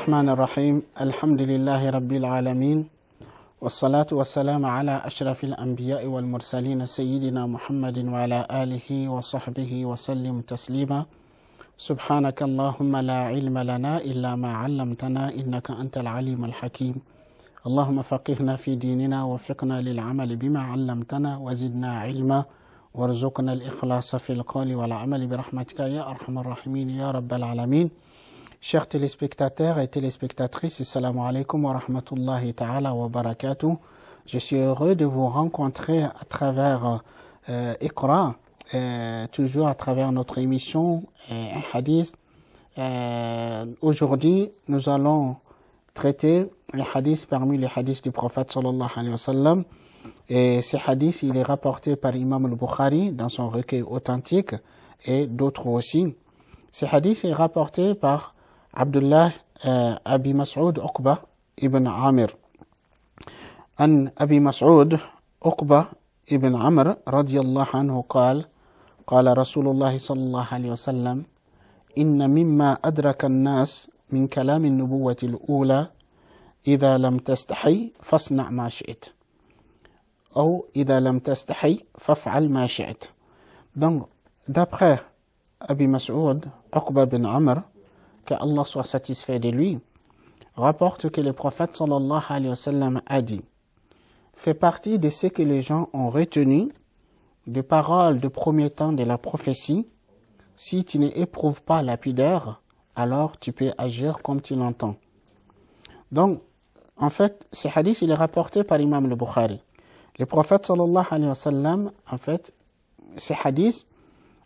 الرحمن الرحيم الحمد لله رب العالمين والصلاة والسلام على أشرف الأنبياء والمرسلين سيدنا محمد وعلى آله وصحبه وسلم تسليما سبحانك اللهم لا علم لنا إلا ما علمتنا إنك أنت العليم الحكيم اللهم فقهنا في ديننا ووفقنا للعمل بما علمتنا وزدنا علما وارزقنا الإخلاص في القول والعمل برحمتك يا أرحم الراحمين يا رب العالمين. Chers téléspectateurs et téléspectatrices, assalamu alaikum wa rahmatullahi ta'ala wa barakatuh. Je suis heureux de vous rencontrer à travers Iqra, toujours à travers notre émission Hadith. Aujourd'hui, nous allons traiter les hadiths parmi les hadiths du prophète sallallahu alayhi wa sallam. Et ces hadiths, il est rapporté par Imam al-Bukhari dans son recueil authentique et d'autres aussi. Ces hadiths est rapporté par Abdullah Abi Mas'ud Uqba ibn Amir. An Abi Mas'ud Uqba ibn Amr radiyallahu anhu قال قال رسول الله صلى الله عليه وسلم إن مما أدرك الناس من كلام النبوة الأولى إذا لم تستحي فاصنع ما شئت أو إذا لم تستحي فافعل ما شئت. Donc d'après Abi Mas'ud Uqba ibn Amr, que Allah soit satisfait de lui, rapporte que le prophète sallallahu alayhi wa sallam a dit: fait partie de ce que les gens ont retenu de paroles de premier temps de la prophétie, si tu n'éprouves pas la pudeur, alors tu peux agir comme tu l'entends. Donc, en fait, ce hadith, il est rapporté par Imam al-Bukhari. Le prophète sallallahu alayhi wa sallam, en fait, ce hadith,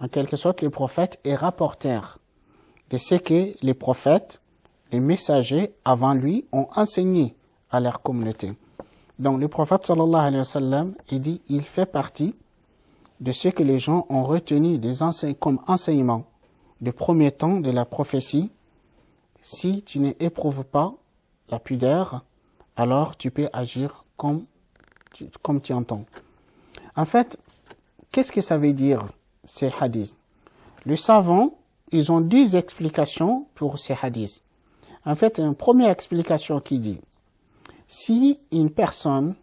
en quelque sorte, le prophète est rapporteur de ce que les prophètes, les messagers avant lui ont enseigné à leur communauté. Donc le prophète sallallahu alayhi wa sallam, il dit, il fait partie de ce que les gens ont retenu comme enseignement de premier temps de la prophétie. Si tu n'éprouves pas la pudeur, alors tu peux agir comme tu entends. En fait, qu'est-ce que ça veut dire ces hadiths? Les savants, ils ont 10 explications pour ces hadiths. En fait, une première explication qui dit, si une personne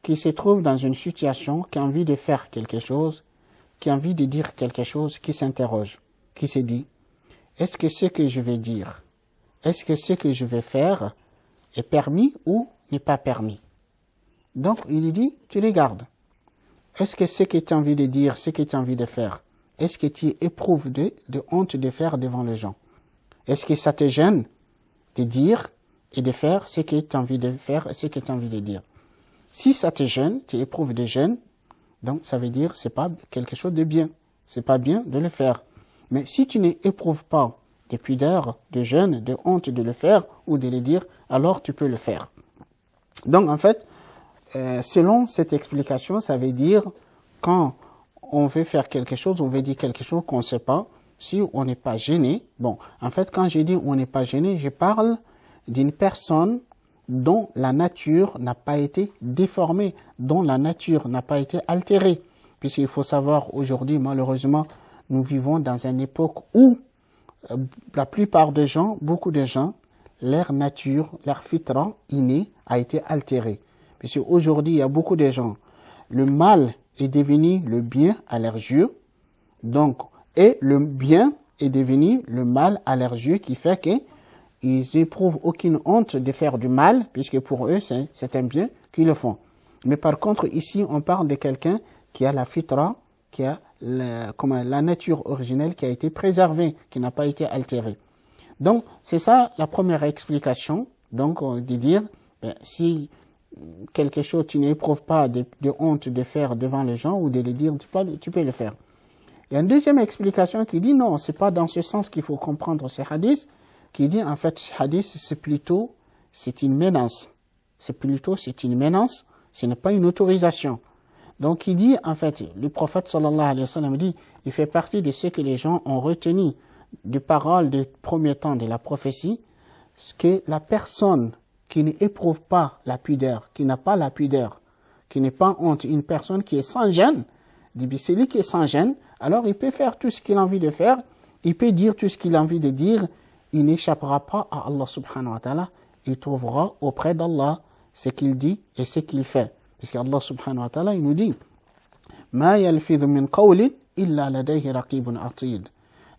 qui se trouve dans une situation, qui a envie de faire quelque chose, qui a envie de dire quelque chose, qui s'interroge, qui se dit, est-ce que ce que je vais dire, est-ce que ce que je vais faire est permis ou n'est pas permis? Donc, il dit, tu les gardes. Est-ce que ce que tu as envie de dire, ce que tu as envie de faire, est-ce que tu éprouves de honte de faire devant les gens? Est-ce que ça te gêne de dire et de faire ce que tu as envie de faire et ce que tu as envie de dire? Si ça te gêne, tu éprouves de gêne, donc ça veut dire que ce n'est pas quelque chose de bien. Ce n'est pas bien de le faire. Mais si tu n'éprouves pas de pudeur, de gêne, de honte de le faire ou de le dire, alors tu peux le faire. Donc en fait, selon cette explication, ça veut dire quand on veut faire quelque chose, on veut dire quelque chose qu'on ne sait pas, si on n'est pas gêné. Bon, en fait, quand je dis on n'est pas gêné, je parle d'une personne dont la nature n'a pas été déformée, dont la nature n'a pas été altérée. Puisqu'il faut savoir, aujourd'hui, malheureusement, nous vivons dans une époque où la plupart des gens, beaucoup de gens, leur nature, leur fitra inné a été altérée. Puisque aujourd'hui, il y a beaucoup de gens, le mal est devenu le bien à leurs yeux, donc, et le bien est devenu le mal à leurs yeux, qui fait qu'ils n'éprouvent aucune honte de faire du mal, puisque pour eux, c'est un bien qu'ils le font. Mais par contre, ici, on parle de quelqu'un qui a la fitra, qui a la nature originelle qui a été préservée, qui n'a pas été altérée. Donc, c'est ça la première explication, donc, de dire, si quelque chose tu n'éprouves pas de honte de faire devant les gens ou de le dire, tu peux le faire. Il y a une deuxième explication qui dit non, c'est pas dans ce sens qu'il faut comprendre ces hadiths, qui dit en fait ce hadith c'est une menace. C'est une menace, ce n'est pas une autorisation. Donc il dit en fait, le prophète sallallahu alayhi wa sallam dit, il fait partie de ce que les gens ont retenu des paroles des premiers temps de la prophétie, ce que la personne qui n'éprouve pas la pudeur, qui n'a pas la pudeur, qui n'est pas honte, une personne qui est sans gêne, dit, celui qui est sans gêne, alors il peut faire tout ce qu'il a envie de faire, il peut dire tout ce qu'il a envie de dire, il n'échappera pas à Allah subhanahu wa ta'ala. Il trouvera auprès d'Allah ce qu'il dit et ce qu'il fait. Parce qu'Allah subhanahu wa ta'ala, il nous dit Ma yalfidhu min qawlin illa ladayhi raqibun atid.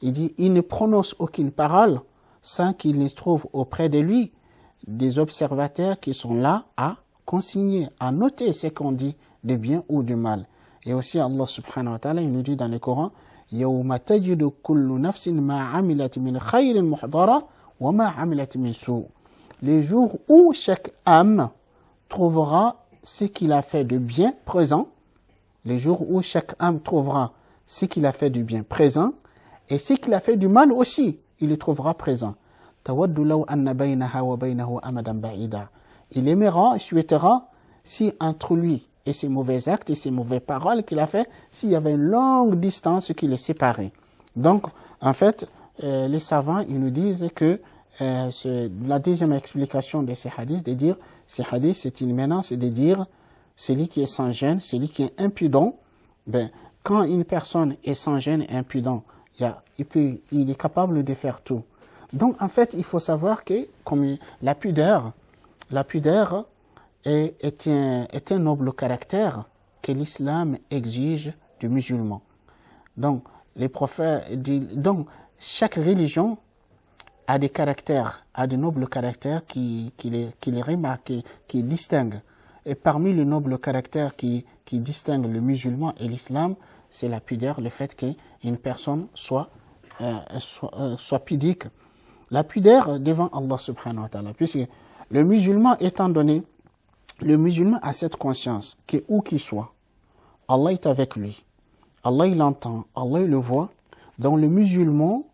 Il dit, il ne prononce aucune parole sans qu'il ne trouve auprès de lui des observateurs qui sont là à consigner, à noter ce qu'on dit de bien ou de mal. Et aussi Allah subhanahu wa ta'ala, il nous dit dans le Coran, يَوْمَ تَجِدُ كُلُّ نَفْسٍ مَا عَمِلَتْ مِنْ خَيْرٍ مُحْضَرًا وَمَا عَمِلَتْ مِنْ سُوءٍ. Les jours où chaque âme trouvera ce qu'il a fait de bien présent, les jours où chaque âme trouvera ce qu'il a fait du bien présent, et ce qu'il a fait du mal aussi, il le trouvera présent. تَوَدُّ لَوْ أَنَّ بَيْنَهَا وَبَيْنَهُ أَمَدًا بَعِيدًا. Il aimera et souhaitera si entre lui et ses mauvais actes et ses mauvaises paroles qu'il a fait, s'il y avait une longue distance qui les séparait. Donc, en fait, les savants, ils nous disent que la deuxième explication de ces hadiths, de dire, ces hadiths, c'est une menace, c'est de dire, celui qui est sans gêne, celui qui est impudent, ben, quand une personne est sans gêne et impudent, il est capable de faire tout. Donc, en fait, il faut savoir que comme la pudeur est un noble caractère que l'islam exige du musulman. Donc, les prophètes, donc, chaque religion a des caractères, a de nobles caractères qui les remarquent, qui distinguent. Et parmi les nobles caractères qui distinguent le musulman et l'islam, c'est la pudeur, le fait qu'une personne soit pudique. La pudeur devant Allah subhanahu wa ta'ala, puisque le musulman étant donné, le musulman a cette conscience que où qu'il soit, Allah est avec lui, Allah il l'entend, Allah il le voit, donc le musulman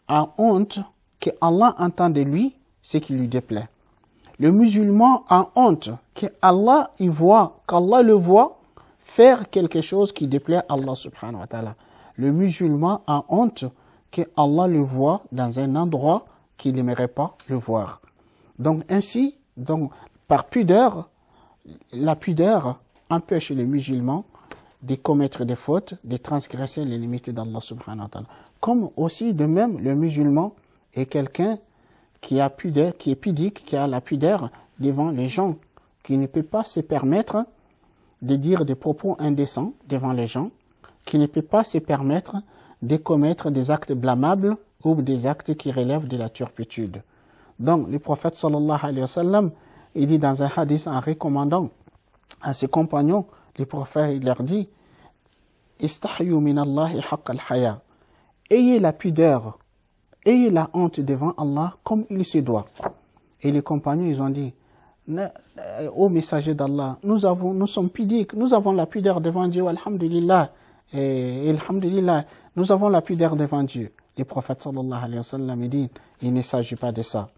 a honte que Allah entend de lui ce qui lui déplaît. Le musulman a honte que Allah il voit, qu'Allah le voit faire quelque chose qui déplaît à Allah subhanahu wa ta'ala. Le musulman a honte que Allah le voit dans un endroit qu'il n'aimerait pas le voir. Donc ainsi, par pudeur, la pudeur empêche les musulmans de commettre des fautes, de transgresser les limites d'Allah subhanahu wa ta'ala. Comme aussi de même, le musulman est quelqu'un qui a pudeur, qui est pudique, qui a la pudeur devant les gens, qui ne peut pas se permettre de dire des propos indécents devant les gens, qui ne peut pas se permettre de commettre des actes blâmables ou des actes qui relèvent de la turpitude. Donc, le prophète sallallahu alayhi wa sallam, il dit dans un hadith en recommandant à ses compagnons, le prophète il leur dit Istahyu min Allahi haqq al-haya. Ayez la pudeur, ayez la honte devant Allah comme il se doit. Et les compagnons, ils ont dit ô messager d'Allah, nous sommes pudiques, nous avons la pudeur devant Dieu, alhamdulillah, et alhamdulillah, nous avons la pudeur devant Dieu. Le prophète sallallahu alayhi wa sallam, il dit, il ne s'agit pas de ça.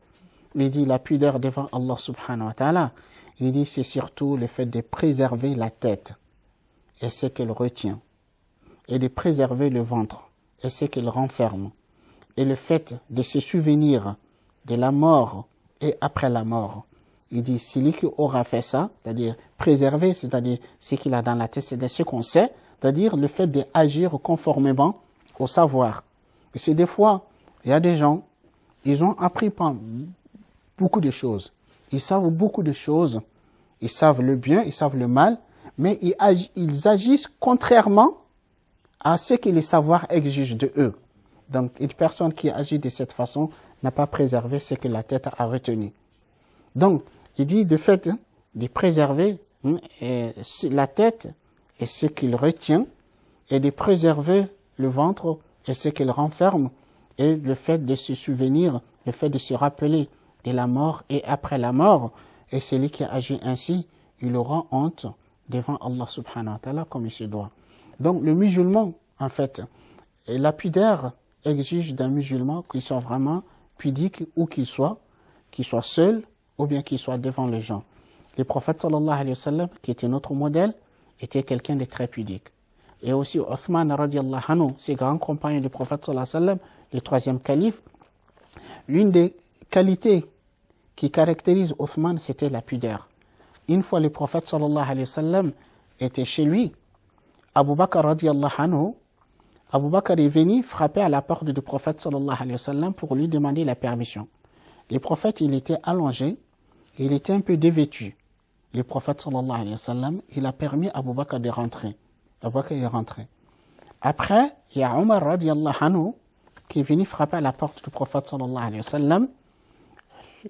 Il dit la pudeur devant Allah subhanahu wa ta'ala, il dit c'est surtout le fait de préserver la tête et ce qu'elle retient, et de préserver le ventre et ce qu'elle renferme, et le fait de se souvenir de la mort et après la mort. Il dit, celui qui aura fait ça, c'est-à-dire préserver, c'est-à-dire ce qu'il a dans la tête, c'est ce qu'on sait, c'est-à-dire le fait d'agir conformément au savoir. Et c'est des fois, il y a des gens, ils ont appris beaucoup de choses. Ils savent beaucoup de choses. Ils savent le bien, ils savent le mal, mais ils agissent contrairement à ce que le savoir exige de eux. Donc, une personne qui agit de cette façon n'a pas préservé ce que la tête a retenu. Donc, il dit de fait de préserver la tête et ce qu'il retient, et de préserver le ventre et ce qu'il renferme, et le fait de se souvenir, le fait de se rappeler de la mort et après la mort. Et celui qui agit ainsi, il aura honte devant Allah subhanahu wa ta'ala comme il se doit. Donc le musulman, en fait, la pudeur exige d'un musulman qu'il soit vraiment pudique où qu'il soit seul ou bien qu'il soit devant les gens. Le prophète sallallahu alayhi wa sallam, qui était notre modèle, était quelqu'un de très pudique. Et aussi Othman radiallahu anhu, ses grands compagnons du prophète sallallahu alayhi wa sallam, le troisième calife, l'une des qualités qui caractérise Othman, c'était la pudeur. Une fois le prophète sallallahu alayhi wa sallam était chez lui, Abu Bakr radiallahu anhu Abu Bakr est venu frapper à la porte du prophète sallallahu alayhi wa sallam pour lui demander la permission. Le prophète, il était allongé, il était un peu dévêtu. Le prophète sallallahu alayhi wa sallam, il a permis à Abu Bakr de rentrer. Abu Bakr est rentré. Après, il y a Omar radiallahu anhu qui est venu frapper à la porte du prophète sallallahu alayhi wa sallam.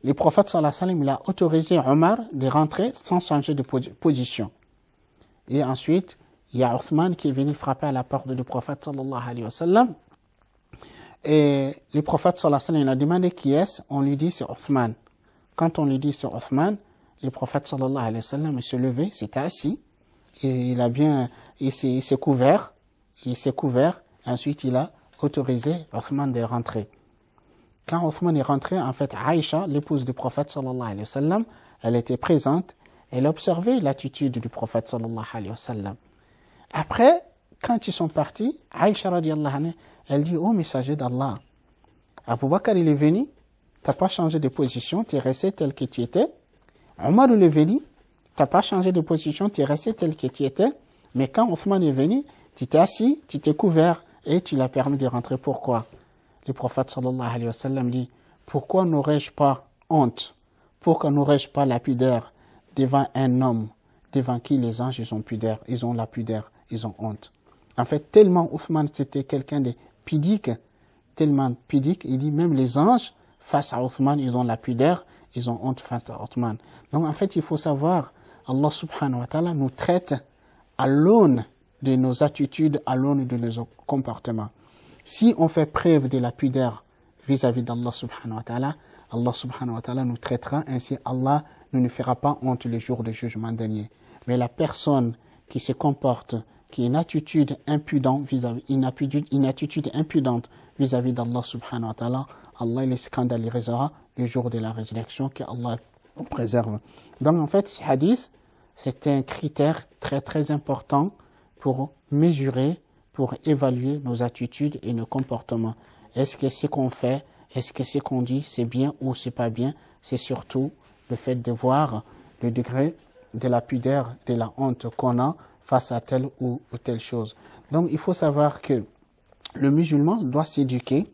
Le prophète sallallahu alayhi wa sallam, il a autorisé Omar de rentrer sans changer de position. Et ensuite, il y a Othman qui est venu frapper à la porte du prophète sallallahu alayhi wa sallam. Et le prophète sallallahu alayhi wa sallam, il a demandé qui est-ce. On lui dit c'est Othman. Quand on lui dit c'est Othman, le prophète sallallahu alayhi wa sallam, il s'est levé, s'était assis. Et il s'est couvert. Ensuite, il a autorisé Othman de rentrer. Quand Othman est rentré, en fait, Aïcha, l'épouse du prophète sallallahu alayhi wa sallam, elle était présente. Elle observait l'attitude du prophète sallallahu alayhi wa sallam. Après, quand ils sont partis, Aïcha radiallahu anha, elle dit, oh messager d'Allah, Abu Bakr il est venu, tu n'as pas changé de position, tu es resté tel que tu étais. Omar il est venu, tu n'as pas changé de position, tu es resté tel que tu étais. Mais quand Othman est venu, tu t'es assis, tu t'es couvert et tu l'as permis de rentrer. Pourquoi? Le prophète sallallahu alayhi wa sallam dit, pourquoi n'aurais-je pas honte? Pourquoi n'aurais-je pas la pudeur devant un homme devant qui les anges ils ont pudeur, ils ont la pudeur, ils ont honte? En fait, tellement Othman c'était quelqu'un de pudique, tellement pudique, il dit même les anges face à Othman, ils ont la pudeur, ils ont honte face à Othman. Donc en fait, il faut savoir, Allah subhanahu wa ta'ala nous traite à l'aune de nos attitudes, à l'aune de nos comportements. Si on fait preuve de la pudeur vis-à-vis d'Allah subhanahu wa ta'ala, Allah subhanahu wa ta'ala nous traitera ainsi, Allah ne nous fera pas honte le jour du jugement dernier. Mais la personne qui se comporte, qui a une attitude impudente vis-à-vis, une attitude impudente vis-à-vis d'Allah subhanahu wa ta'ala, Allah le scandalisera le jour de la résurrection, que Allah nous préserve. Donc en fait, ce hadith, c'est un critère très très important pour mesurer, pour évaluer nos attitudes et nos comportements. Est-ce que ce qu'on fait, est-ce que ce qu'on dit, c'est bien ou c'est pas bien? C'est surtout le fait de voir le degré de la pudeur, de la honte qu'on a face à telle ou telle chose. Donc il faut savoir que le musulman doit s'éduquer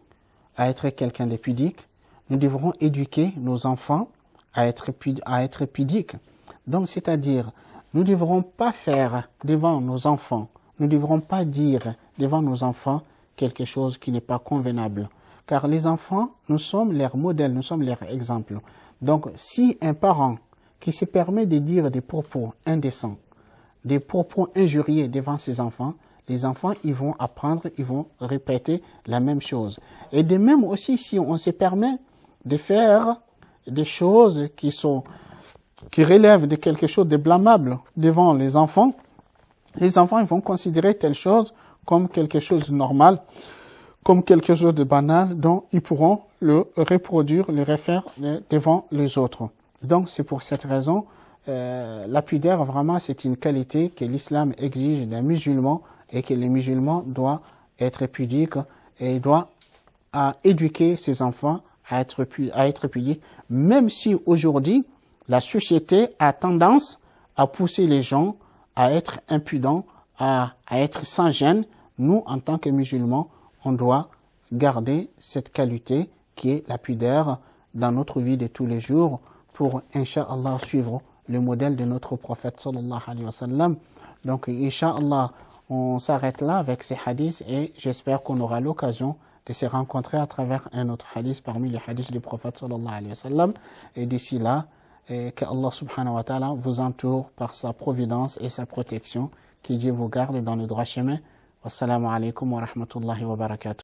à être quelqu'un de pudique. Nous devrons éduquer nos enfants à être pudiques. Donc c'est-à-dire, nous ne devrons pas faire devant nos enfants, nous ne devrons pas dire devant nos enfants quelque chose qui n'est pas convenable. Car les enfants, nous sommes leurs modèles, nous sommes leurs exemples. Donc si un parent qui se permet de dire des propos indécents, des propos injurieux devant ses enfants, les enfants, ils vont apprendre, ils vont répéter la même chose. Et de même aussi, si on se permet de faire des choses qui relèvent de quelque chose de blâmable devant les enfants ils vont considérer telle chose comme quelque chose de normal, comme quelque chose de banal, dont ils pourront le reproduire, le refaire devant les autres. Donc c'est pour cette raison, la pudeur, vraiment, c'est une qualité que l'islam exige des musulmans et que les musulmans doivent être pudiques et doivent éduquer ses enfants à être pudiques, même si aujourd'hui, la société a tendance à pousser les gens à être impudents, à être sans gêne. Nous, en tant que musulmans, on doit garder cette qualité qui est la pudeur dans notre vie de tous les jours pour, Inch'Allah, suivre le modèle de notre prophète sallallahu alayhi wa sallam. Donc, Inch'Allah, on s'arrête là avec ces hadiths et j'espère qu'on aura l'occasion de se rencontrer à travers un autre hadith parmi les hadiths du prophète sallallahu alayhi wa sallam. Et d'ici là, que Allah subhanahu wa ta'ala vous entoure par sa providence et sa protection, que Dieu vous garde dans le droit chemin. Wassalamu alaikum wa rahmatullahi wa barakatuh.